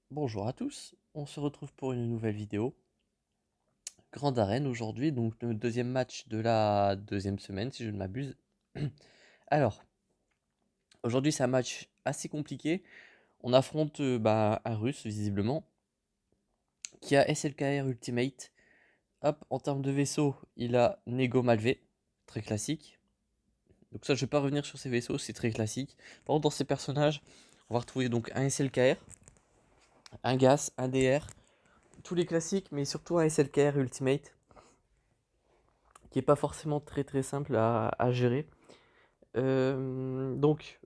Bonjour à tous, on se retrouve pour une nouvelle vidéo. Grande arène aujourd'hui, donc le deuxième match de la deuxième semaine si je ne m'abuse. Alors, aujourd'hui c'est un match assez compliqué. On affronte un russe visiblement, qui a SLKR Ultimate. Hop, en termes de vaisseau, il a Nego Malvé, très classique. Donc ça je vais pas revenir sur ces vaisseaux, c'est très classique. Par contre dans ces personnages, on va retrouver donc un SLKR, un Gas, un DR, tous les classiques, mais surtout un SLKR Ultimate, qui est pas forcément très simple à gérer. Donc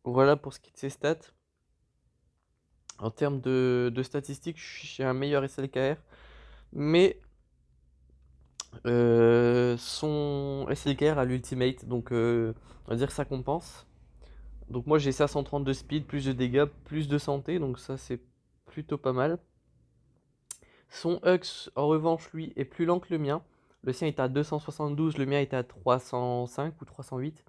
voilà pour ce qui est de ses stats. En termes de statistiques, je suis un meilleur SLKR, mais son SLKR a l'ultimate, donc on va dire que ça compense. Donc moi j'ai 530 de speed, plus de dégâts, plus de santé, donc ça c'est plutôt pas mal. Son Hux en revanche lui est plus lent que le mien. Le sien est à 272, le mien est à 305 ou 308.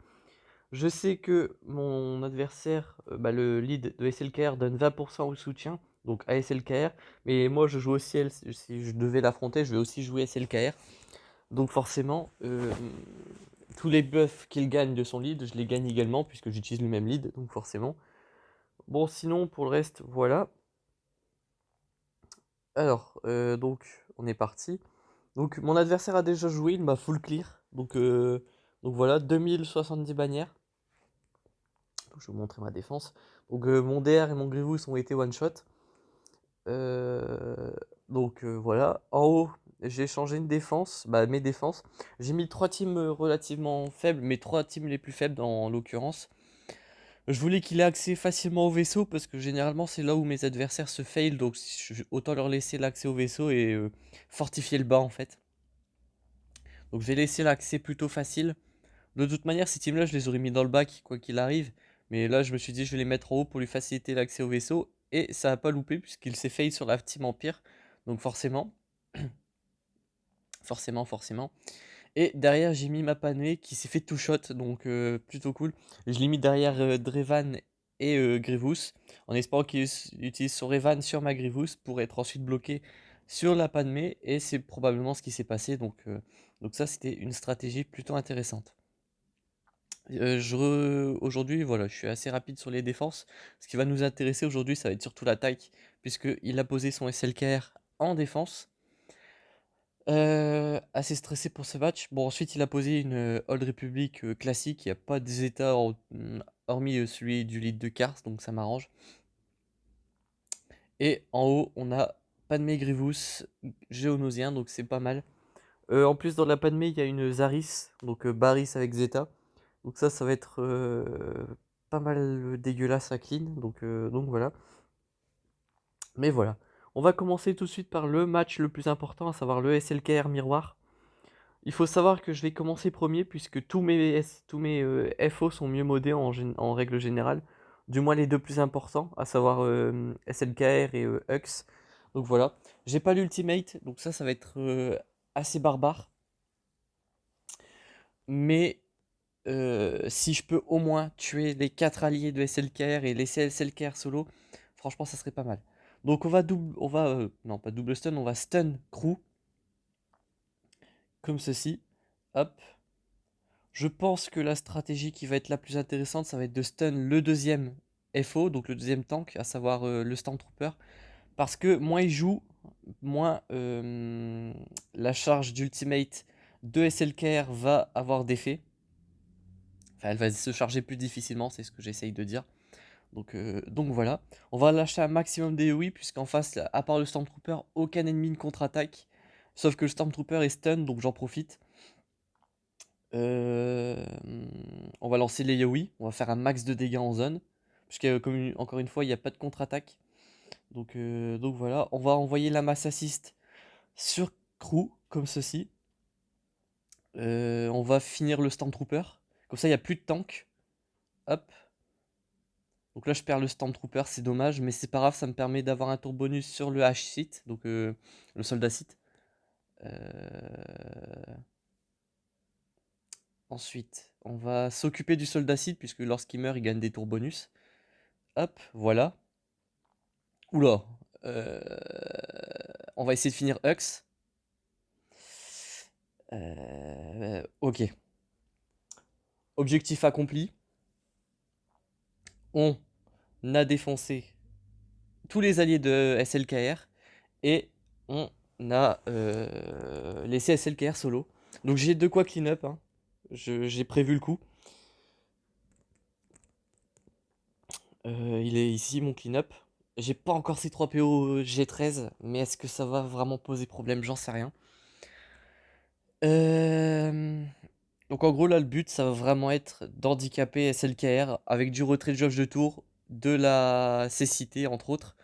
Je sais que mon adversaire, le lead de SLKR donne 20% au soutien, donc à SLKR, mais moi je joue aussi, si je devais l'affronter, je vais aussi jouer SLKR. Donc forcément, tous les buffs qu'il gagne de son lead, je les gagne également, puisque j'utilise le même lead, donc forcément. Bon, sinon, pour le reste, voilà. Alors, donc, on est parti. Donc, mon adversaire a déjà joué, il m'a full clear. Donc voilà, 2070 bannières. Donc, je vais vous montrer ma défense. Donc mon DR et mon Grievous ont été one shot. Voilà. En haut, j'ai changé une défense, mes défenses. J'ai mis trois teams relativement faibles, mes trois teams les plus faibles en l'occurrence. Je voulais qu'il ait accès facilement au vaisseau parce que généralement c'est là où mes adversaires se fail, donc autant leur laisser l'accès au vaisseau et fortifier le bas en fait. Donc je vais laisser l'accès plutôt facile. De toute manière, ces teams-là, je les aurais mis dans le bac, quoi qu'il arrive. Mais là, je me suis dit, je vais les mettre en haut pour lui faciliter l'accès au vaisseau. Et ça n'a pas loupé, puisqu'il s'est fail sur la team Empire. Donc forcément, forcément. Et derrière, j'ai mis ma Panée qui s'est fait two shot, donc plutôt cool. Je l'ai mis derrière Drevan et Grievous, en espérant qu'il utilise son Revan sur ma Grievous pour être ensuite bloqué sur la Padmé. Et c'est probablement ce qui s'est passé. Donc ça, c'était une stratégie plutôt intéressante. Aujourd'hui, voilà, je suis assez rapide sur les défenses. Ce qui va nous intéresser aujourd'hui, ça va être surtout l'attaque, puisqu'il a posé son SLKR en défense. Assez stressé pour ce match. Bon, ensuite, il a posé une Old Republic classique. Il n'y a pas des états hormis celui du lead de Cars, donc ça m'arrange. Et en haut, on a Padmé Grievous, Géonosien, donc c'est pas mal. En plus, dans la Padmé, il y a une Zaris, donc Baris avec Zeta. Donc ça va être pas mal dégueulasse à clean. Donc voilà. Mais voilà. On va commencer tout de suite par le match le plus important, à savoir le SLKR Miroir. Il faut savoir que je vais commencer premier puisque tous mes FO sont mieux modés en règle générale. Du moins les deux plus importants, à savoir SLKR et Hux. Donc voilà. J'ai pas l'ultimate, donc ça va être assez barbare. Mais si je peux au moins tuer les 4 alliés de SLKR et laisser SLKR solo, franchement, ça serait pas mal. Donc non pas double stun, on va stun crew, comme ceci. Hop. Je pense que la stratégie qui va être la plus intéressante, ça va être de stun le deuxième FO, donc le deuxième tank, à savoir le Stormtrooper. Parce que moins il joue, moins la charge d'ultimate de SLKR va avoir d'effet. Enfin, elle va se charger plus difficilement, c'est ce que j'essaye de dire. Donc voilà. On va lâcher un maximum d'AoE, puisqu'en face, à part le Stormtrooper, aucun ennemi ne contre-attaque. Sauf que le Stormtrooper est stun, donc j'en profite. Euh, on va lancer les Yowie, on va faire un max de dégâts en zone. Puisque, encore une fois, il n'y a pas de contre-attaque. Donc voilà, on va envoyer la masse assist sur Crew, comme ceci. On va finir le Stormtrooper. Comme ça, il n'y a plus de tank. Hop. Donc là, je perds le Stormtrooper, c'est dommage, mais c'est pas grave, ça me permet d'avoir un tour bonus sur le H-Sith, donc le soldat Sith. Euh, Ensuite, on va s'occuper du soldat Sith, puisque lorsqu'il meurt, il gagne des tours bonus. Hop, voilà. Oula, Euh, on va essayer de finir Hux. Ok. Objectif accompli. On a défoncé tous les alliés de SLKR et on a laissé SLKR solo. Donc j'ai de quoi clean up, hein. J'ai prévu le coup. Il est ici mon clean up. J'ai pas encore ces 3 PO G13, mais est-ce que ça va vraiment poser problème? J'en sais rien. Euh, Donc en gros là le but ça va vraiment être d'handicaper SLKR avec du retrait de jauge de tour, de la cécité entre autres.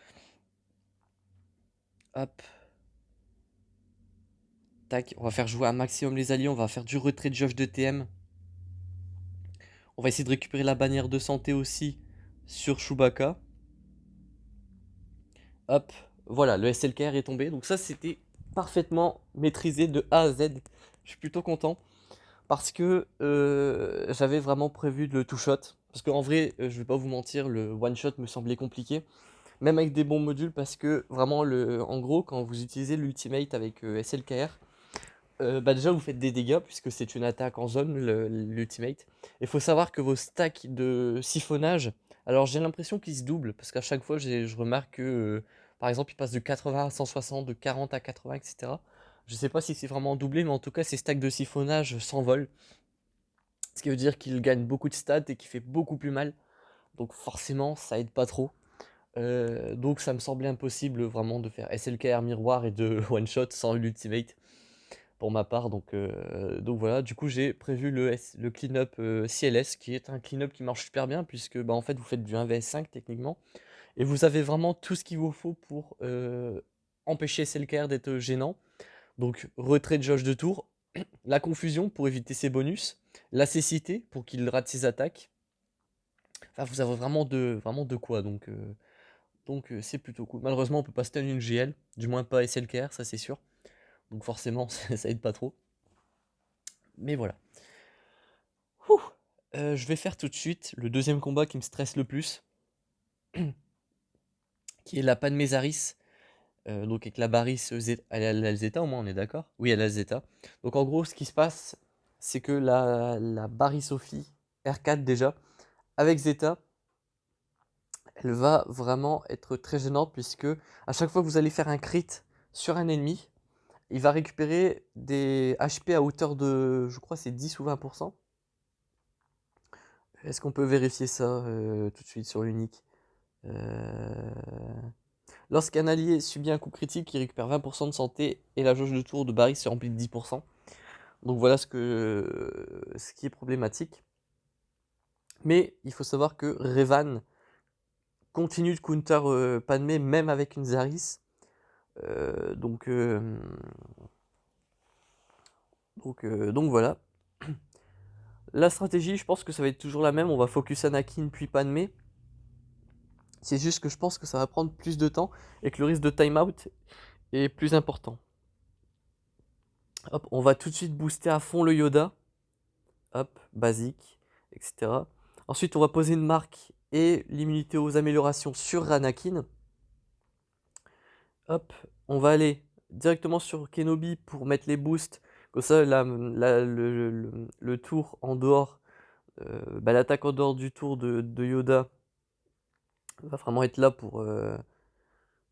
Hop. Tac, on va faire jouer un maximum les alliés, on va faire du retrait de jauge de TM. On va essayer de récupérer la bannière de santé aussi sur Chewbacca. Hop, voilà, le SLKR est tombé. Donc ça c'était parfaitement maîtrisé de A à Z. Je suis plutôt content parce que j'avais vraiment prévu de le two-shot. Parce qu'en vrai, je vais pas vous mentir, le one-shot me semblait compliqué. Même avec des bons modules parce que vraiment, en gros, quand vous utilisez l'ultimate avec SLKR, bah déjà vous faites des dégâts puisque c'est une attaque en zone, l'ultimate. Il faut savoir que vos stacks de siphonnage, alors j'ai l'impression qu'ils se doublent parce qu'à chaque fois je remarque que par exemple ils passent de 80 à 160, de 40 à 80, etc. Je sais pas si c'est vraiment doublé, mais en tout cas ces stacks de siphonnage s'envolent. Ce qui veut dire qu'il gagne beaucoup de stats et qu'il fait beaucoup plus mal. Donc forcément ça aide pas trop. Donc ça me semblait impossible vraiment de faire SLKR miroir et de one shot sans l'ultimate pour ma part. Donc voilà, du coup j'ai prévu le clean-up CLS qui est un clean-up qui marche super bien puisque bah, en fait vous faites du 1vs5 techniquement et vous avez vraiment tout ce qu'il vous faut pour empêcher SLKR d'être gênant. Donc retrait de jauge de tour, la confusion pour éviter ses bonus, la cécité pour qu'il rate ses attaques. Enfin vous avez vraiment de quoi donc c'est plutôt cool. Malheureusement on peut pas stun une GL, du moins pas SLKR, ça c'est sûr. Donc forcément ça aide pas trop. Mais voilà. Ouh. Je vais faire tout de suite le deuxième combat qui me stresse le plus, qui est la Padmésaris. Donc avec la Baris elle a la Zeta au moins on est d'accord? Oui elle a la Zeta. Donc en gros ce qui se passe c'est que la Baris Sophie R4 déjà avec Zeta elle va vraiment être très gênante puisque à chaque fois que vous allez faire un crit sur un ennemi, il va récupérer des HP à hauteur de, je crois c'est 10 ou 20%. Est-ce qu'on peut vérifier ça tout de suite sur l'unique? Euh, Lorsqu'un allié subit un coup critique, il récupère 20% de santé et la jauge de tour de Barry se remplit de 10%. Donc voilà ce qui est problématique. Mais il faut savoir que Revan continue de counter Padmé même avec une Zaris. Euh, donc, euh, donc voilà. La stratégie, je pense que ça va être toujours la même. On va focus Anakin puis Padmé. C'est juste que je pense que ça va prendre plus de temps et que le risque de timeout est plus important. Hop, on va tout de suite booster à fond le Yoda. Hop, basique, etc. Ensuite, on va poser une marque et l'immunité aux améliorations sur Anakin. Hop, on va aller directement sur Kenobi pour mettre les boosts. Comme ça, le tour en dehors, bah, l'attaque en dehors du tour de Yoda va vraiment être là pour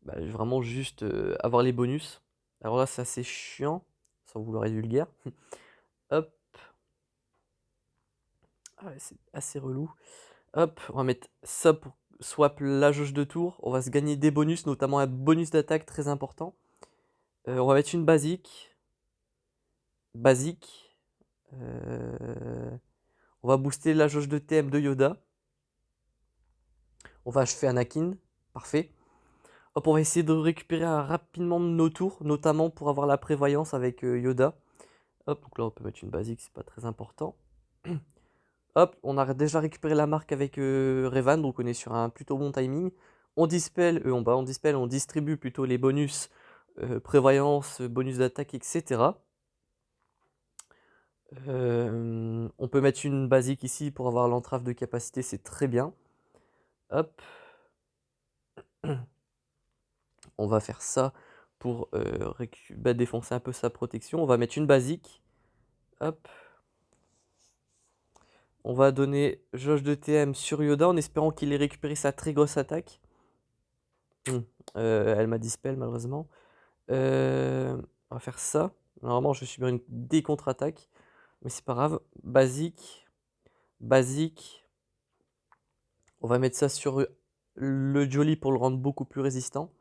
bah, vraiment juste avoir les bonus. Alors là, c'est assez chiant, sans vouloir être vulgaire. Hop, ah ouais, c'est assez relou. Hop, on va mettre ça pour swap la jauge de tour. On va se gagner des bonus, notamment un bonus d'attaque très important. On va mettre une basique. Basique. On va booster la jauge de TM de Yoda. On va achever Anakin. Parfait. Hop, on va essayer de récupérer rapidement nos tours, notamment pour avoir la prévoyance avec Yoda. Hop, donc là on peut mettre une basique, c'est pas très important. Hop, on a déjà récupéré la marque avec Revan, donc on est sur un plutôt bon timing. On dispel, on distribue plutôt les bonus, prévoyance, bonus d'attaque, etc. On peut mettre une basique ici pour avoir l'entrave de capacité, c'est très bien. Hop. on va faire ça pour défoncer un peu sa protection. On va mettre une basique. Hop. On va donner jauge de TM sur Yoda en espérant qu'il ait récupéré sa très grosse attaque. Elle m'a dispel malheureusement. On va faire ça. Normalement, je suis bien une des contre-attaques. Mais c'est pas grave. Basique. Basique. On va mettre ça sur le Jolly pour le rendre beaucoup plus résistant.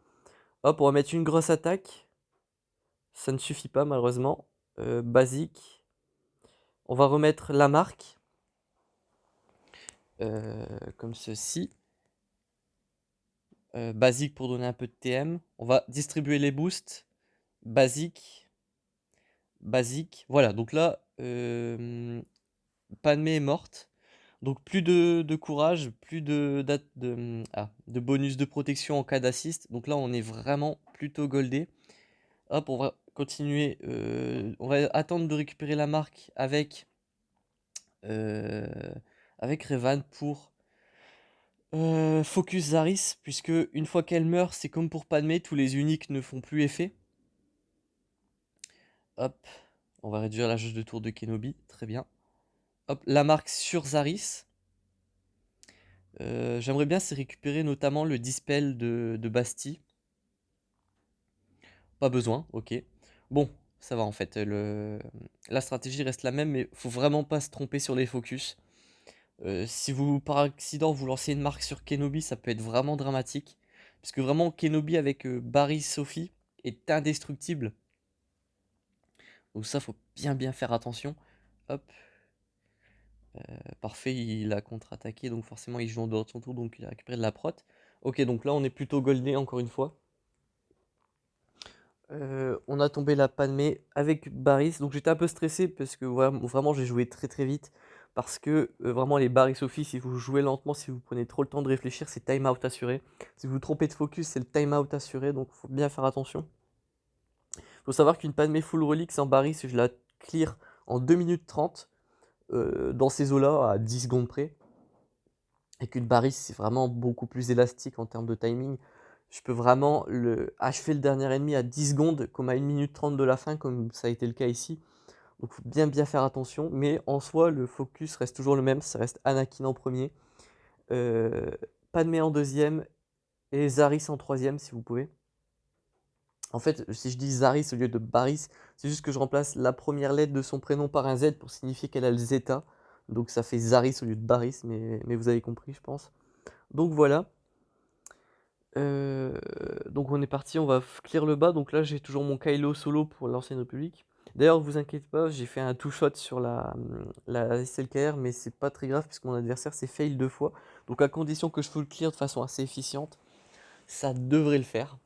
Hop, on va mettre une grosse attaque. Ça ne suffit pas malheureusement. Basique. On va remettre la marque. Comme ceci. Basique pour donner un peu de TM. On va distribuer les boosts. Basique. Basique. Voilà, donc là, Padmé est morte. Donc plus de courage, plus de bonus de protection en cas d'assist. Donc là, on est vraiment plutôt goldé. Hop, on va continuer. On va attendre de récupérer la marque euh, avec Revan pour focus Zaris. Puisque une fois qu'elle meurt, c'est comme pour Padmé, tous les uniques ne font plus effet. Hop, on va réduire la jauge de tour de Kenobi. Très bien. Hop, la marque sur Zaris. J'aimerais bien c'est récupérer notamment le dispel de Bastille. Pas besoin, ok. Bon, ça va en fait. La stratégie reste la même, mais faut vraiment pas se tromper sur les focus. Si vous, par accident, vous lancez une marque sur Kenobi, ça peut être vraiment dramatique. Parce que vraiment, Kenobi avec Barry Sophie est indestructible. Donc ça, faut bien faire attention. Hop. Parfait, il a contre-attaqué, donc forcément il joue en dehors de son tour, donc il a récupéré de la prot. Ok, donc là on est plutôt goldé encore une fois. On a tombé la Padmé avec Baris, donc j'étais un peu stressé parce que vraiment j'ai joué très vite. Parce que vraiment les Baris Sophie, si vous jouez lentement, si vous prenez trop le temps de réfléchir, c'est time out assuré. Si vous vous trompez de focus, c'est le time out assuré, donc faut bien faire attention. Faut savoir qu'une Padmé full relic sans Baris, je la clear en 2 minutes 30 dans ces eaux-là à 10 secondes près. Et qu'une Baris, c'est vraiment beaucoup plus élastique en termes de timing. Je peux vraiment achever le dernier ennemi à 10 secondes, comme à 1 minute 30 de la fin, comme ça a été le cas ici. Donc faut bien faire attention. Mais en soi, le focus reste toujours le même. Ça reste Anakin en premier, euh, Padmé en deuxième, et Zaris en troisième, si vous pouvez. En fait, si je dis Zaris au lieu de Baris, c'est juste que je remplace la première lettre de son prénom par un Z pour signifier qu'elle a le Zeta. Donc ça fait Zaris au lieu de Baris, mais vous avez compris, je pense. Donc voilà. Donc on est parti, on va clear le bas. Donc là, j'ai toujours mon Kylo solo pour l'ancienne République. D'ailleurs, vous inquiétez pas, j'ai fait un two shot sur la SLKR, mais c'est pas très grave puisque mon adversaire s'est fail 2 fois. Donc à condition que je full clear de façon assez efficiente, ça devrait le faire.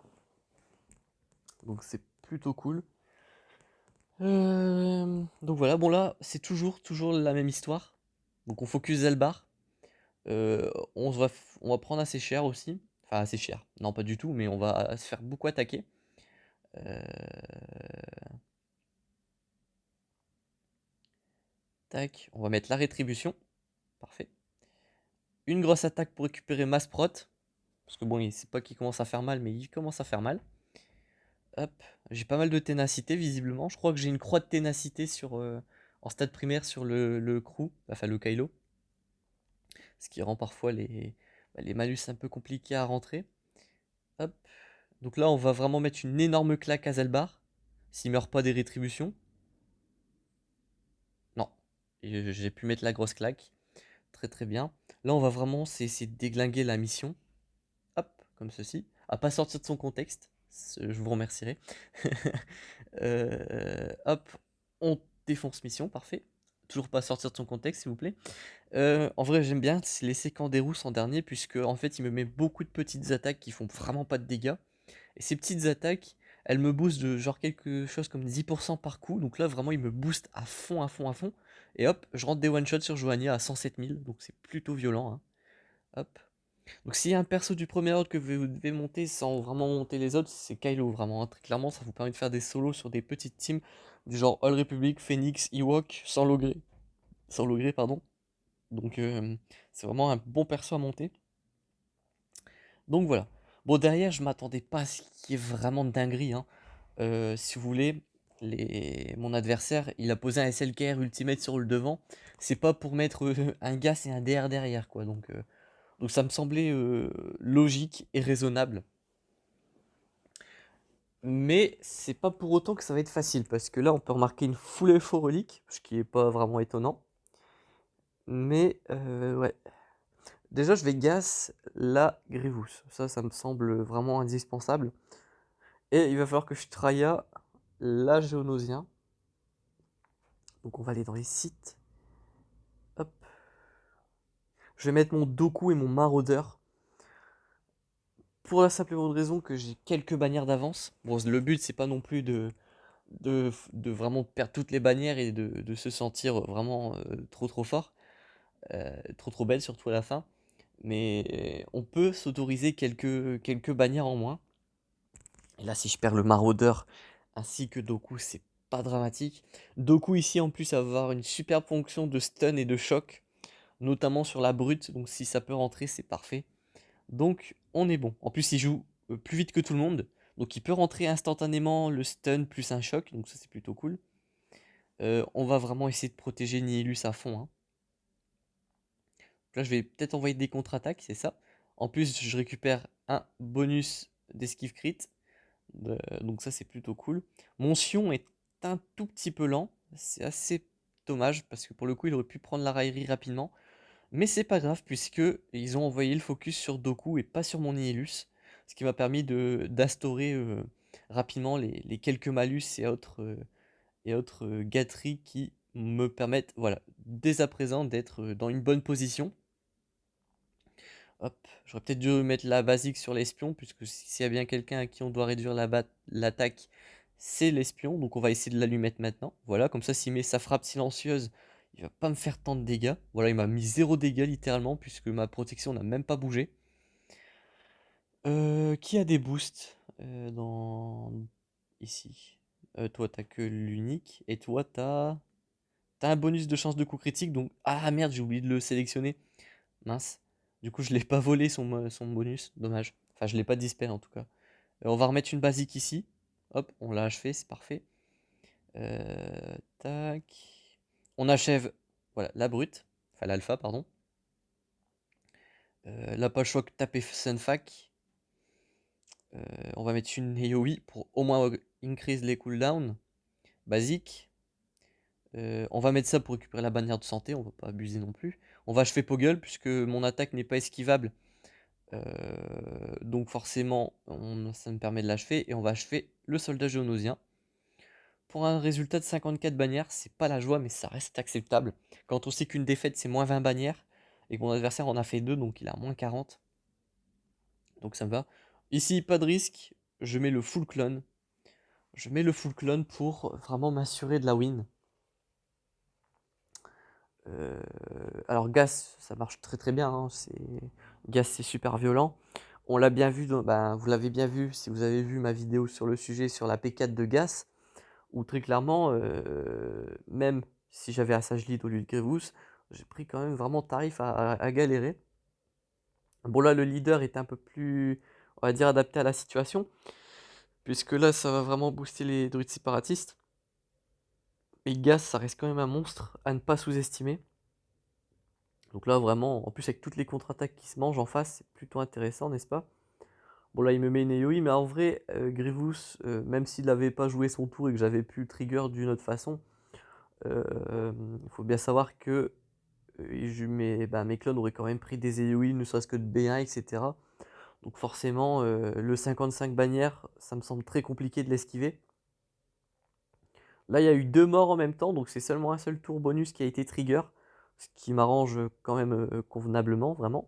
Donc c'est plutôt cool. Donc voilà, bon là, c'est toujours la même histoire. Donc on focus Zelbar. On va prendre assez cher aussi. Enfin, assez cher. Non, pas du tout, mais on va se faire beaucoup attaquer. Euh, Tac, on va mettre la rétribution. Parfait. Une grosse attaque pour récupérer masse prot. Parce que bon, c'est pas qu'il commence à faire mal, mais il commence à faire mal. Hop, j'ai pas mal de ténacité visiblement. Je crois que j'ai une croix de ténacité en stade primaire sur le crew, enfin le Kylo. Ce qui rend parfois les malus un peu compliqués à rentrer. Hop. Donc là, on va vraiment mettre une énorme claque à Zelbar. S'il meurt pas des rétributions. Non. J'ai pu mettre la grosse claque. Très bien. Là, on va vraiment essayer de déglinguer la mission. Hop, comme ceci. À pas sortir de son contexte. Je vous remercierai. Hop, on défonce mission, parfait. Toujours pas sortir de son contexte, s'il vous plaît. En vrai, j'aime bien laisser Canderous en dernier, puisque en fait, il me met beaucoup de petites attaques qui font vraiment pas de dégâts. Et ces petites attaques, elles me boostent de genre quelque chose comme 10% par coup. Donc là, vraiment, il me booste à fond. Et hop, je rentre des one-shots sur Joania à 107 000. Donc c'est plutôt violent, hein. Hop. Donc s'il y a un perso du premier ordre que vous devez monter sans vraiment monter les autres, c'est Kylo, vraiment, hein. Très clairement, ça vous permet de faire des solos sur des petites teams du genre All Republic, Phoenix, Ewok, sans logré. Sans logré, pardon. Donc c'est vraiment un bon perso à monter. Donc voilà. Bon, derrière, je m'attendais pas à ce qu'il y ait vraiment de dinguerie, hein. Si vous voulez, mon adversaire, il a posé un SLKR Ultimate sur le devant. C'est pas pour mettre un gas et un DR derrière, quoi. Donc ça me semblait logique et raisonnable. Mais c'est pas pour autant que ça va être facile, parce que là, on peut remarquer une full FO relique, ce qui est pas vraiment étonnant. Mais ouais. Déjà, je vais gas la Grievous. Ça me semble vraiment indispensable. Et il va falloir que je traya la Géonosien. Donc on va aller dans les sites. Hop. Je vais mettre mon Doku et mon Maraudeur. Pour la simple et bonne raison que j'ai quelques bannières d'avance. Bon, le but, c'est pas non plus de vraiment perdre toutes les bannières et de se sentir vraiment trop fort. Trop belle, surtout à la fin. Mais on peut s'autoriser quelques bannières en moins. Et là, si je perds le Maraudeur ainsi que Doku, c'est pas dramatique. Doku ici, en plus, va avoir une superbe fonction de stun et de choc, notamment sur la brute. Donc si ça peut rentrer, c'est parfait. Donc on est bon. En plus, il joue plus vite que tout le monde. Donc il peut rentrer instantanément le stun plus un choc. Donc ça, c'est plutôt cool. On va vraiment essayer de protéger Nihilus à fond, hein. Là, je vais peut-être envoyer des contre-attaques, c'est ça. En plus, je récupère un bonus d'esquive crit. Donc ça, c'est plutôt cool. Mon Sion est un tout petit peu lent. C'est assez dommage parce que pour le coup, il aurait pu prendre la raillerie rapidement. Mais c'est pas grave puisque ils ont envoyé le focus sur Doku et pas sur mon Nihilus. Ce qui m'a permis d'instaurer rapidement les quelques malus et autres gâteries qui me permettent, voilà, dès à présent d'être dans une bonne position. Hop, j'aurais peut-être dû mettre la basique sur l'espion, puisque s'il y a bien quelqu'un à qui on doit réduire l'attaque, c'est l'espion. Donc on va essayer de la lui mettre maintenant. Voilà, comme ça s'il met sa frappe silencieuse, il va pas me faire tant de dégâts. Voilà, il m'a mis 0 dégâts littéralement, puisque ma protection n'a même pas bougé. Qui a des boosts dans... Ici. Toi, t'as que l'unique. Et toi, t'as un bonus de chance de coup critique. Donc... Ah merde, j'ai oublié de le sélectionner. Mince. Du coup, je l'ai pas volé son bonus. Dommage. Enfin, je l'ai pas dispel en tout cas. On va remettre une basique ici. Hop, on l'a achevé, c'est parfait. Tac. On achève, voilà, la brute. Enfin, l'alpha, pardon. La pas choc taper Sunfac. On va mettre une AoE pour au moins increase les cooldowns. Basique. On va mettre ça pour récupérer la bannière de santé, on va pas abuser non plus. On va achever Poggle puisque mon attaque n'est pas esquivable. Donc forcément, ça me permet de l'achever. Et on va achever le soldat géonosien. Pour un résultat de 54 bannières, c'est pas la joie, mais ça reste acceptable. Quand on sait qu'une défaite, c'est moins 20 bannières, et que mon adversaire en a fait 2, donc il a moins 40. Donc ça me va. Ici, pas de risque, je mets le full clone. Je mets le full clone pour vraiment m'assurer de la win. Alors Gas, ça marche très bien, hein. Gas, c'est super violent. On l'a bien vu, vous l'avez bien vu si vous avez vu ma vidéo sur le sujet sur la P4 de Gas, où très clairement, même si j'avais Assage Lead au lieu de Grievous, j'ai pris quand même vraiment tarif à galérer. Bon là, le leader est un peu plus, on va dire, adapté à la situation, puisque là, ça va vraiment booster les druides séparatistes. Et Gas, ça reste quand même un monstre à ne pas sous-estimer. Donc là, vraiment, en plus avec toutes les contre-attaques qui se mangent en face, c'est plutôt intéressant, n'est-ce pas? Bon là, il me met une AoE, mais en vrai, Grievous, même s'il n'avait pas joué son tour et que j'avais pu trigger d'une autre façon, il faut bien savoir que mes clones auraient quand même pris des AoE, ne serait-ce que de B1, etc. Donc forcément, le 55 bannières, ça me semble très compliqué de l'esquiver. Là, il y a eu 2 morts en même temps, donc c'est seulement un seul tour bonus qui a été trigger, ce qui m'arrange quand même convenablement, vraiment.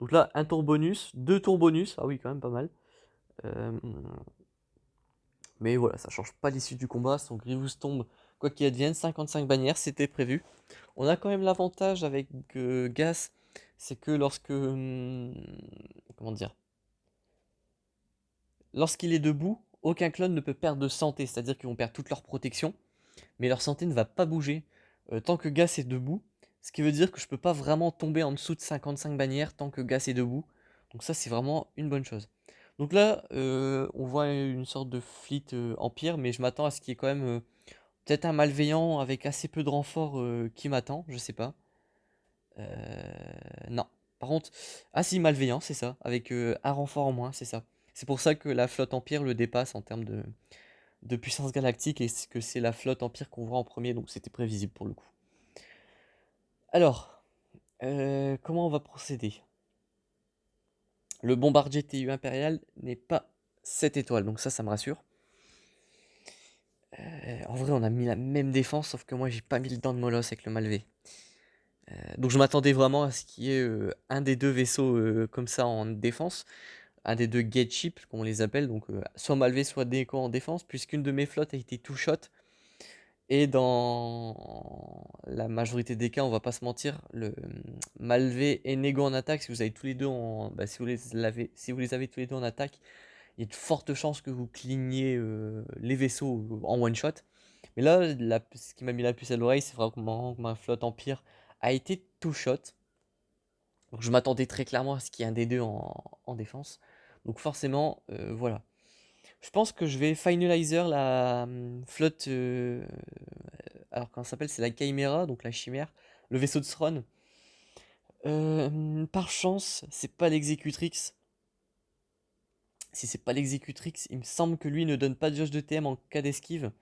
Donc là, un tour bonus, 2 tours bonus, ah oui, quand même pas mal. Mais voilà, ça change pas l'issue du combat, son Grievous tombe, quoi qu'il advienne, 55 bannières, c'était prévu. On a quand même l'avantage avec Gas, c'est que comment dire? Lorsqu'il est debout, aucun clone ne peut perdre de santé, c'est-à-dire qu'ils vont perdre toute leur protection, mais leur santé ne va pas bouger tant que Gas est debout, ce qui veut dire que je peux pas vraiment tomber en dessous de 55 bannières tant que Gas est debout, donc ça c'est vraiment une bonne chose. Donc là, on voit une sorte de fleet empire, mais je m'attends à ce qu'il y ait quand même peut-être un malveillant avec assez peu de renforts qui m'attend, je sais pas. Non. Par contre, ah si, malveillant, c'est ça, avec un renfort en moins, c'est ça. C'est pour ça que la flotte empire le dépasse en termes de puissance galactique et que c'est la flotte empire qu'on voit en premier, donc c'était prévisible pour le coup. Alors, comment on va procéder? Le bombardier TU impérial n'est pas 7 étoiles, donc ça me rassure. En vrai, on a mis la même défense, sauf que moi, j'ai pas mis le dent de Molosse avec le Malvé. Donc je m'attendais vraiment à ce qu'il y ait un des deux vaisseaux comme ça en défense, un des deux gate ships, comme on les appelle, donc soit Malvé, soit Déco en défense, puisqu'une de mes flottes a été two shot. Et dans la majorité des cas, on va pas se mentir, le Malvé et Nego en attaque, si vous avez tous les deux bah, si vous les avez tous les deux en attaque, il y a de fortes chances que vous cligniez les vaisseaux en one shot. Mais là, ce qui m'a mis la puce à l'oreille, c'est vraiment que ma flotte Empire a été two shot. Donc je m'attendais très clairement à ce qu'il y ait un des deux en défense. Donc forcément, voilà. Je pense que je vais finalizer la flotte. Alors, comment ça s'appelle? C'est la Chimera, donc la chimère. Le vaisseau de Thrawn. Par chance, c'est pas l'exécutrix. Si c'est pas l'exécutrix, il me semble que lui ne donne pas de jauge de TM en cas d'esquive.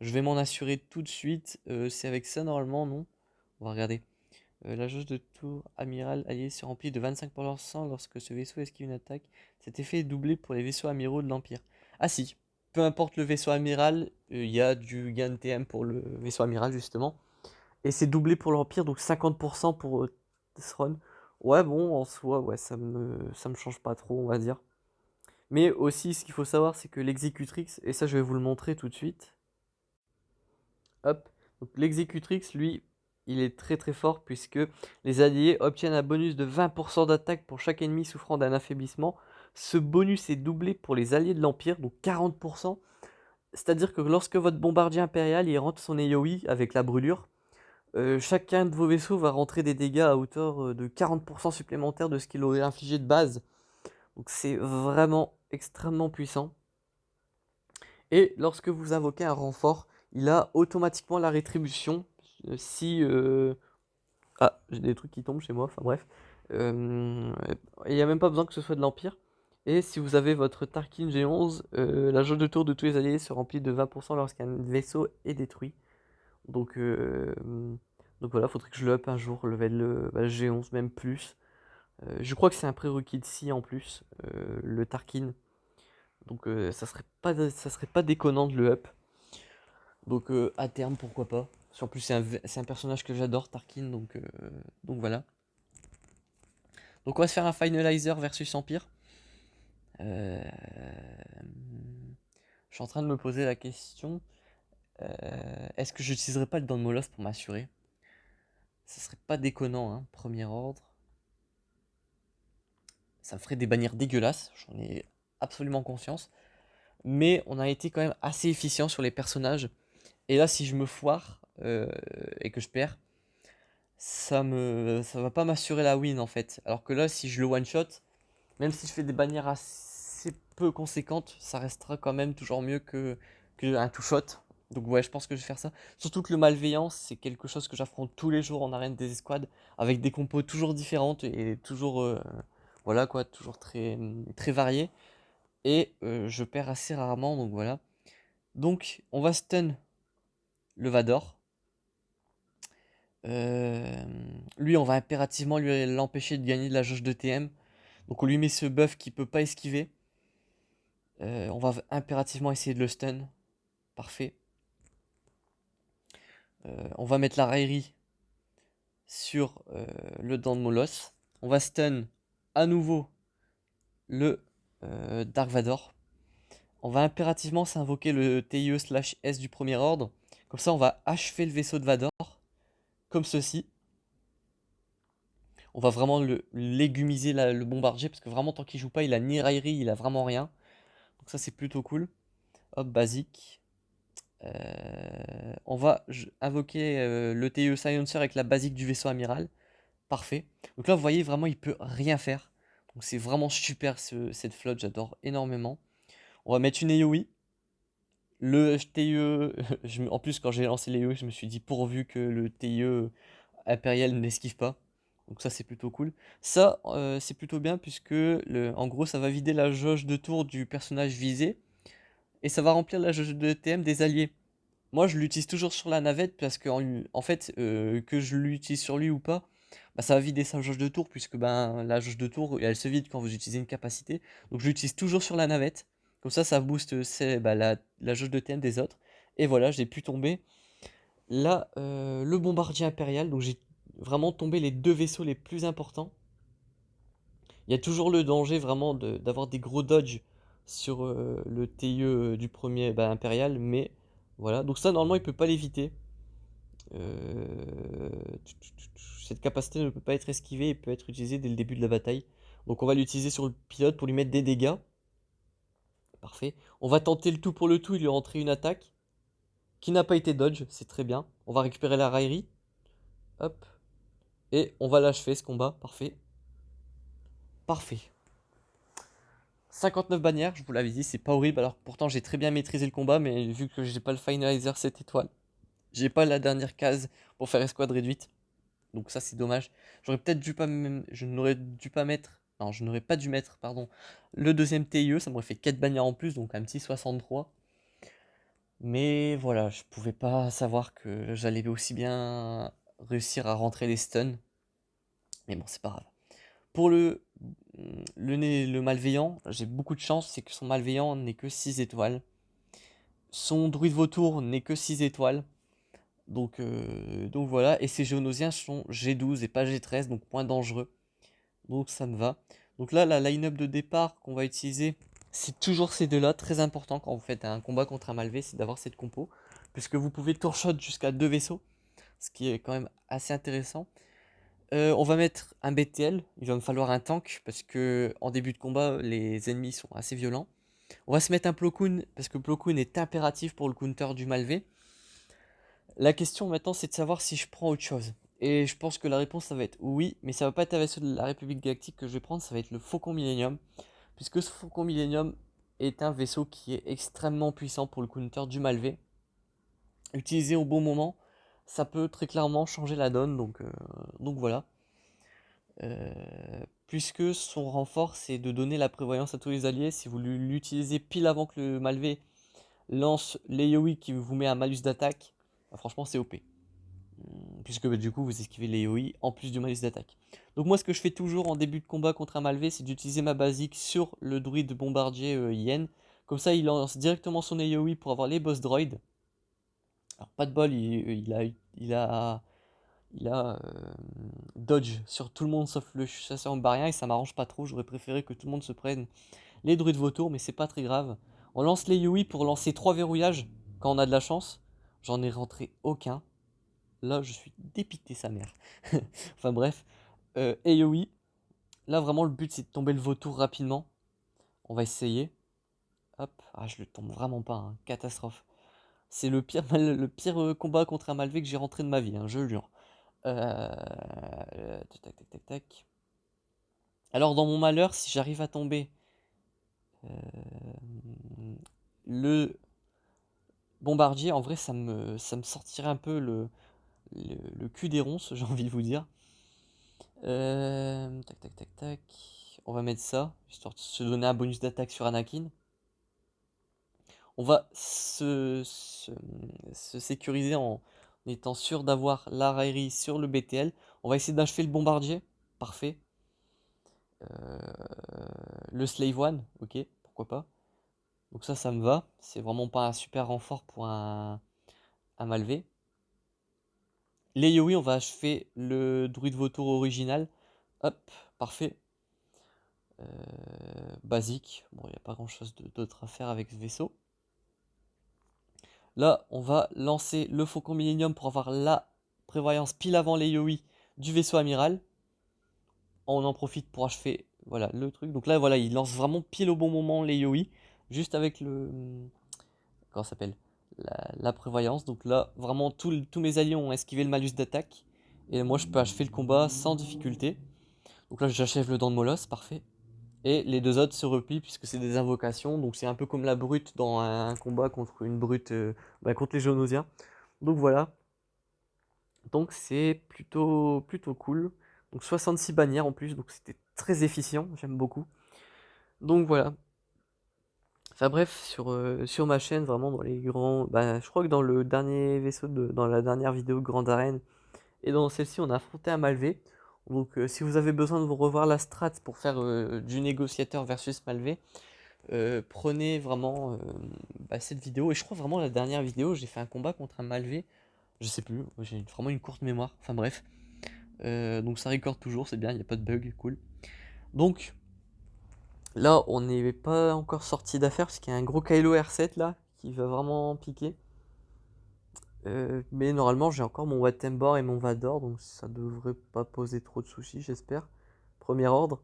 Je vais m'en assurer tout de suite. C'est avec ça normalement, non? On va regarder. La jauge de tour amiral allié se remplit de 25% lorsque ce vaisseau esquive une attaque. Cet effet est doublé pour les vaisseaux amiraux de l'Empire. Ah si, peu importe le vaisseau amiral, il y a du gain de TM pour le vaisseau amiral justement. Et c'est doublé pour l'Empire, donc 50% pour Thrawn. Ouais, bon, en soi, ouais, ça me change pas trop, on va dire. Mais aussi, ce qu'il faut savoir, c'est que l'exécutrix, et ça je vais vous le montrer tout de suite. Hop. Donc l'exécutrix, lui, il est très très fort puisque les alliés obtiennent un bonus de 20% d'attaque pour chaque ennemi souffrant d'un affaiblissement. Ce bonus est doublé pour les alliés de l'Empire, donc 40%. C'est-à-dire que lorsque votre bombardier impérial il rentre son AOE avec la brûlure, chacun de vos vaisseaux va rentrer des dégâts à hauteur de 40% supplémentaires de ce qu'il aurait infligé de base. Donc c'est vraiment extrêmement puissant. Et lorsque vous invoquez un renfort, il a automatiquement la rétribution. Si... Ah, j'ai des trucs qui tombent chez moi, enfin bref. Il n'y a même pas besoin que ce soit de l'Empire. Et si vous avez votre Tarkin G11, la jauge de tour de tous les alliés se remplit de 20% lorsqu'un vaisseau est détruit. Donc, euh, donc voilà, faudrait que je le up un jour, level G11, même plus. Je crois que c'est un prérequis de si en plus, le Tarkin. Donc ça serait pas déconnant de le up. Donc à terme, pourquoi pas. En plus, c'est un personnage que j'adore, Tarkin, donc voilà. Donc on va se faire un Finalizer versus Empire. Euh, Je suis en train de me poser la question. Est-ce que j'utiliserai pas le Don Molos pour m'assurer? Ça serait pas déconnant, hein, premier ordre. Ça me ferait des bannières dégueulasses, j'en ai absolument conscience. Mais on a été quand même assez efficient sur les personnages. Et là, si je me foire et que je perds, ça va pas m'assurer la win en fait. Alors que là, si je le one shot, même si je fais des bannières assez peu conséquentes, ça restera quand même toujours mieux que un two shot. Donc ouais, je pense que je vais faire ça. Surtout que le malveillant, c'est quelque chose que j'affronte tous les jours en arène des escouades, avec des compos toujours différentes et toujours, voilà quoi, toujours très, très variées. Et je perds assez rarement, donc voilà. Donc on va stun le Vador. Euh, Lui, on va impérativement l'empêcher de gagner de la jauge de TM. Donc on lui met ce buff qui peut pas esquiver. On va impérativement essayer de le stun. Parfait. On va mettre la raillerie sur le dent de Moloss. On va stun à nouveau le Dark Vador. On va impérativement s'invoquer le TIE/S du premier ordre. Comme ça, on va achever le vaisseau de Vador. Comme ceci. On va vraiment le légumiser le bombardier. Parce que vraiment, tant qu'il joue pas, il a ni raillerie, il a vraiment rien. Donc ça, c'est plutôt cool. Hop, basique. On va invoquer le TIE Silencer avec la basique du vaisseau amiral. Parfait. Donc là, vous voyez, vraiment, il peut rien faire. Donc c'est vraiment super cette flotte, j'adore énormément. On va mettre une AoE. Le TIE, en plus quand j'ai lancé l'AoE, je me suis dit pourvu que le TIE impérial ne l'esquive pas. Donc ça c'est plutôt cool. Ça c'est plutôt bien puisque en gros ça va vider la jauge de tour du personnage visé et ça va remplir la jauge de TM des alliés. Moi je l'utilise toujours sur la navette parce que en fait que je l'utilise sur lui ou pas, bah, ça va vider sa jauge de tour puisque ben, la jauge de tour elle se vide quand vous utilisez une capacité. Donc je l'utilise toujours sur la navette. Comme ça booste bah, la jauge de TM des autres. Et voilà, j'ai pu tomber là le bombardier impérial. Donc j'ai vraiment tombé les deux vaisseaux les plus importants. Il y a toujours le danger vraiment d'avoir des gros dodge sur le TIE du premier bah, impérial. Mais voilà, donc ça normalement il peut pas l'éviter. Cette capacité ne peut pas être esquivée et peut être utilisée dès le début de la bataille. Donc on va l'utiliser sur le pilote pour lui mettre des dégâts. Parfait. On va tenter le tout pour le tout, il lui rentrer une attaque qui n'a pas été dodge, c'est très bien. On va récupérer la raillerie. Hop. Et on va l'achever ce combat. Parfait. Parfait. 59 bannières, je vous l'avais dit, c'est pas horrible. Alors pourtant j'ai très bien maîtrisé le combat, mais vu que j'ai pas le finalizer 7 étoiles, j'ai pas la dernière case pour faire escouade réduite. Donc ça c'est dommage. J'aurais peut-être dû pas je n'aurais dû pas mettre. Non, je n'aurais pas dû mettre, pardon, le deuxième TIE, ça m'aurait fait 4 bannières en plus, donc un petit 63. Mais voilà, je pouvais pas savoir que j'allais aussi bien réussir à rentrer les stuns. Mais bon, c'est pas grave. Pour le malveillant, j'ai beaucoup de chance, c'est que son malveillant n'est que 6 étoiles. Son druide vautour n'est que 6 étoiles. Donc voilà, et ces géonosiens sont G12 et pas G13, donc moins dangereux. Donc ça me va. Donc là, la line-up de départ qu'on va utiliser, c'est toujours ces deux-là. Très important quand vous faites un combat contre un Malvé, c'est d'avoir cette compo. Puisque vous pouvez tour-shot jusqu'à 2 vaisseaux, ce qui est quand même assez intéressant. On va mettre un BTL, il va me falloir un tank, parce que en début de combat, les ennemis sont assez violents. On va se mettre un Plo Koon, parce que Plo Koon est impératif pour le counter du Malvé. La question maintenant, c'est de savoir si je prends autre chose. Et je pense que la réponse, ça va être oui, mais ça va pas être un vaisseau de la République Galactique que je vais prendre, ça va être le Faucon Millennium. Puisque ce Faucon Millennium est un vaisseau qui est extrêmement puissant pour le counter du Malvé. Utilisé au bon moment, ça peut très clairement changer la donne, donc voilà. Puisque son renfort, c'est de donner la prévoyance à tous les alliés. Si vous l'utilisez pile avant que le Malvé lance l'AoE qui vous met un malus d'attaque, bah franchement c'est OP. Puisque bah, du coup vous esquivez les AoE en plus du malus d'attaque. Donc moi ce que je fais toujours en début de combat contre un Malvé, c'est d'utiliser ma basique sur le druide bombardier Yen. Comme ça il lance directement son AoE pour avoir les boss droids. Alors pas de bol, il a dodge sur tout le monde sauf le chasseur ombarien et ça m'arrange pas trop. J'aurais préféré que tout le monde se prenne les druides vautours, mais c'est pas très grave. On lance les AoE pour lancer 3 verrouillages quand on a de la chance. J'en ai rentré aucun. Là, je suis dépité, sa mère. Enfin bref. AoE. Là, vraiment, le but, c'est de tomber le vautour rapidement. On va essayer. Hop. Ah, je le tombe vraiment pas. Hein. Catastrophe. C'est le pire combat contre un Malvé que j'ai rentré de ma vie, hein, je le jure. Tac, tac, tac, tac, tac. Alors, dans mon malheur, si j'arrive à tomber le bombardier, en vrai, ça me sortirait un peu le cul des ronces, j'ai envie de vous dire. Tac, tac, tac, tac. On va mettre ça, histoire de se donner un bonus d'attaque sur Anakin. On va se sécuriser en étant sûr d'avoir la raillerie sur le BTL. On va essayer d'achever le bombardier. Parfait. Le Slave One, ok, pourquoi pas. Donc ça me va. C'est vraiment pas un super renfort pour un Malvé. Les Yowie, on va achever le druide vautour original. Hop, parfait. Basique. Bon, il n'y a pas grand chose d'autre à faire avec ce vaisseau. Là, on va lancer le Faucon Millennium pour avoir la prévoyance pile avant les Yowie du vaisseau amiral. On en profite pour achever voilà, le truc. Donc là, voilà, il lance vraiment pile au bon moment les Yowie. Juste avec le. Comment ça s'appelle la prévoyance. Donc là, vraiment, tous mes alliés ont esquivé le malus d'attaque. Et moi, je peux achever le combat sans difficulté. Donc là, j'achève le dent de molosse, parfait. Et les deux autres se replient puisque c'est des invocations. Donc c'est un peu comme la brute dans un combat contre une brute, contre les Geonosiens. Donc voilà. Donc c'est plutôt cool. Donc 66 bannières en plus, donc c'était très efficient, j'aime beaucoup. Donc voilà. Enfin bref, sur ma chaîne, vraiment dans les grands. Bah, je crois que dans le dernier vaisseau, dans la dernière vidéo Grande Arène, et dans celle-ci, on a affronté un Malvé. Donc si vous avez besoin de vous revoir la strat pour faire du négociateur versus Malvé, prenez vraiment cette vidéo. Et je crois vraiment la dernière vidéo, j'ai fait un combat contre un Malvé. Je sais plus, j'ai vraiment une courte mémoire. Enfin bref. Donc ça record toujours, c'est bien, il n'y a pas de bug, cool. Donc là, on n'est pas encore sorti d'affaire parce qu'il y a un gros Kylo R7 là qui va vraiment piquer. Mais normalement, j'ai encore mon Wattenbor et mon Vador, donc ça devrait pas poser trop de soucis, j'espère. Premier ordre.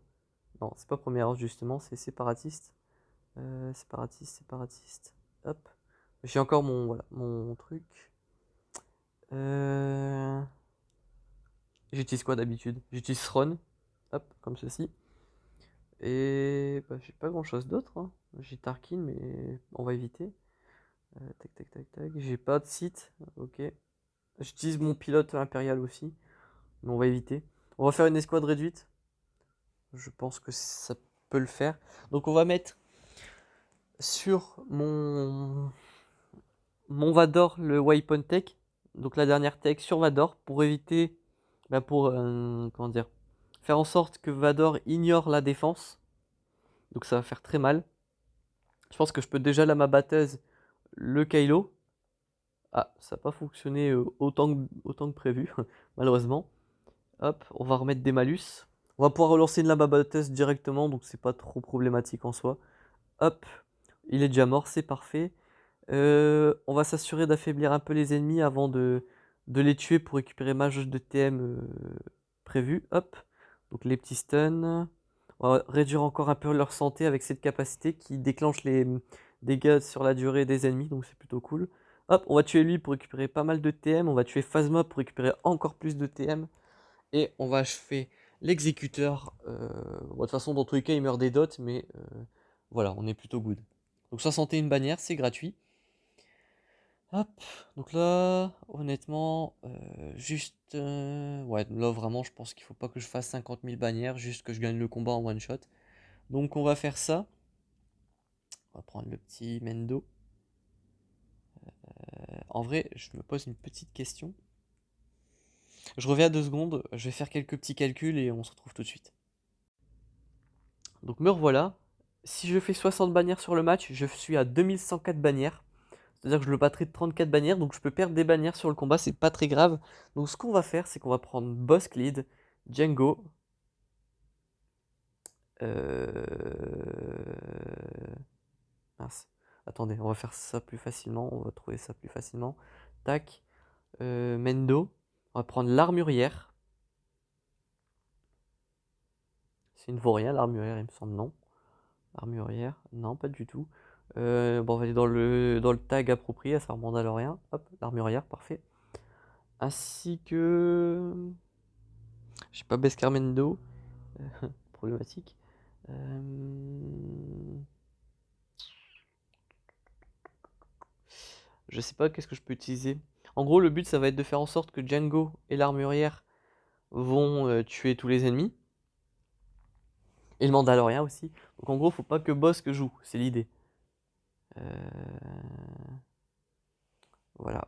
Non, c'est pas premier ordre justement, c'est séparatiste. Séparatiste. Hop. J'ai encore mon, voilà, mon truc. Euh... J'utilise quoi d'habitude? J'utilise Thron. Hop, comme ceci. Et bah, j'ai pas grand chose d'autre, hein. J'ai Tarkin, mais on va éviter. Tac. J'ai pas de site. Ok. J'utilise mon pilote impérial aussi, mais on va éviter. On va faire une escouade réduite. Je pense que ça peut le faire. Donc on va mettre sur mon Vador le Waypoint Tech. Donc la dernière tech sur Vador pour éviter, pour comment dire, faire en sorte que Vador ignore la défense. Donc ça va faire très mal. Je pense que je peux déjà ma batteuse le Kylo. Ah, ça n'a pas fonctionné autant que prévu, malheureusement. Hop, on va remettre des malus. On va pouvoir relancer une lame batteuse directement, donc c'est pas trop problématique en soi. Hop, il est déjà mort, c'est parfait. On va s'assurer d'affaiblir un peu les ennemis avant de les tuer pour récupérer ma jauge de TM prévue. Hop, donc les petits stuns. On va réduire encore un peu leur santé avec cette capacité qui déclenche les dégâts sur la durée des ennemis, donc c'est plutôt cool. Hop, on va tuer lui pour récupérer pas mal de TM. On va tuer Phasma pour récupérer encore plus de TM. Et on va achever l'exécuteur. De toute façon, dans tous les cas, il meurt des dots, mais voilà, on est plutôt good. Donc 61 bannières, c'est gratuit. Hop, donc là, honnêtement, ouais, là vraiment, je pense qu'il faut pas que je fasse 50 000 bannières, juste que je gagne le combat en one shot. Donc on va faire ça. On va prendre le petit Mendo. En vrai, je me pose une petite question. Je reviens à 2 secondes, je vais faire quelques petits calculs et on se retrouve tout de suite. Donc me revoilà. Si je fais 60 bannières sur le match, je suis à 2104 bannières. C'est-à-dire que je le battrai de 34 bannières, donc je peux perdre des bannières sur le combat, c'est pas très grave. Donc ce qu'on va faire, c'est qu'on va prendre Boss Lead, Django. Mince. Attendez, on va faire ça plus facilement, on va trouver ça plus facilement. Tac. Mendo. On va prendre l'armurière. C'est une vaut rien, l'armurière, il me semble, non. Armurière, non, pas du tout. Bon, on va aller dans le tag approprié, à savoir Mandalorien. Hop, l'armurière, parfait. Ainsi que. Je sais pas, Bescarmendo. Problématique. Je sais pas qu'est-ce que je peux utiliser. En gros, le but, ça va être de faire en sorte que Django et l'armurière vont tuer tous les ennemis. Et le Mandalorien aussi. Donc en gros, faut pas que Bossk joue, c'est l'idée. Voilà.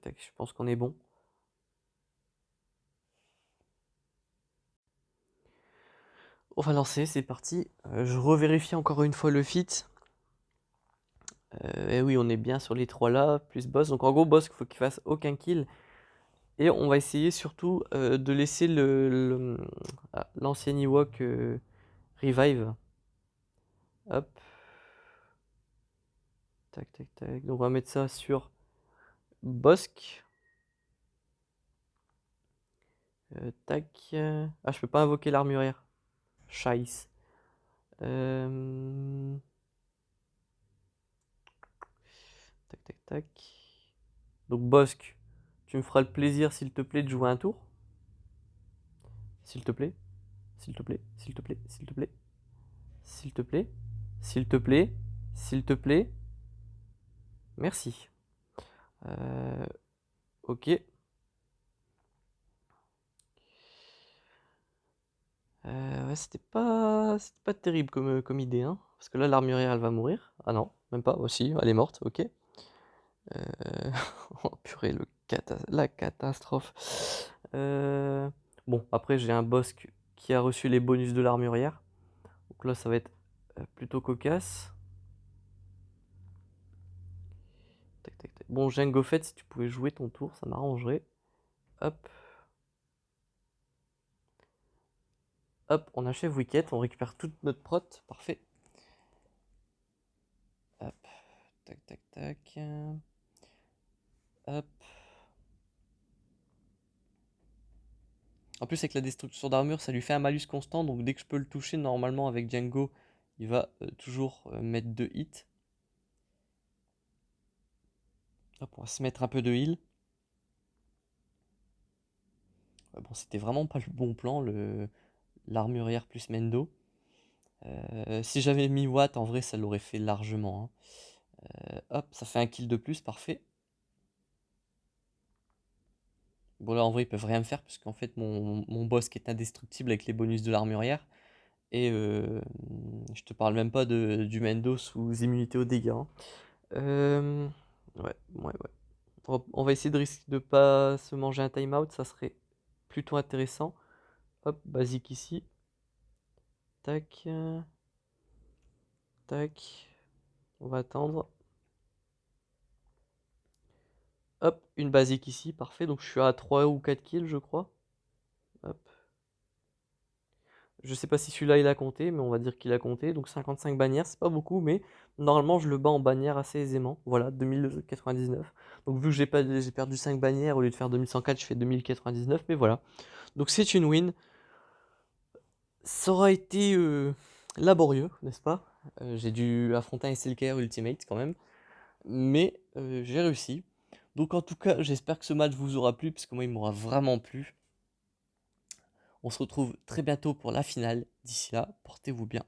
Tac. Je pense qu'on est bon. On va lancer, c'est parti. Je revérifie encore une fois le fit. Et oui, on est bien sur les 3 là, plus boss. Donc en gros, boss, il faut qu'il fasse aucun kill. Et on va essayer surtout de laisser l'ancien Ewok revive. Hop. Tac. Donc on va mettre ça sur Bossk. Tac. Ah, je peux pas invoquer l'armurière. Scheiße. Tac. Donc Bossk, tu me feras le plaisir, s'il te plaît, de jouer un tour. S'il te plaît. S'il te plaît. S'il te plaît. S'il te plaît. Merci. Ok. Ouais, c'était pas terrible comme idée, hein. Parce que là, l'armurière, elle va mourir. Ah non, même pas. Aussi, elle est morte, ok. Oh purée, la catastrophe. Bon, après, j'ai un boss qui a reçu les bonus de l'armurière. Donc là, ça va être plutôt cocasse. Tac, tac, tac. Bon, Jango Fett, si tu pouvais jouer ton tour, ça m'arrangerait. Hop. Hop, on achève Wicket, on récupère toute notre prot. Parfait. Hop. Tac, tac, tac. Hop. En plus, avec la destruction d'armure, ça lui fait un malus constant. Donc dès que je peux le toucher, normalement, avec Django, il va toujours mettre 2 hits. Hop, on va se mettre un peu de heal. Bon, c'était vraiment pas le bon plan, l'armurière plus Mendo. Si j'avais mis Watt, en vrai, ça l'aurait fait largement, hein. Hop, ça fait un kill de plus, parfait. Bon, là, en vrai, ils peuvent rien me faire, puisqu'en fait, mon boss qui est indestructible avec les bonus de l'armurière. Et je te parle même pas du Mendo sous immunité aux dégâts, hein. Euh, ouais, ouais, ouais. On va essayer de risquer de pas se manger un timeout, ça serait plutôt intéressant. Hop, basique ici. Tac. Tac. On va attendre. Hop, une basique ici, parfait. Donc je suis à 3 ou 4 kills, je crois. Hop. Je sais pas si celui-là il a compté, mais on va dire qu'il a compté. Donc 55 bannières, c'est pas beaucoup, mais normalement je le bats en bannière assez aisément. Voilà, 2099. Donc vu que j'ai perdu 5 bannières, au lieu de faire 2104, je fais 2099, mais voilà. Donc c'est une win. Ça aura été laborieux, n'est-ce pas? J'ai dû affronter un SLKR Ultimate quand même, mais j'ai réussi. Donc en tout cas, j'espère que ce match vous aura plu, parce que moi il m'aura vraiment plu. On se retrouve très bientôt pour la finale. D'ici là, portez-vous bien.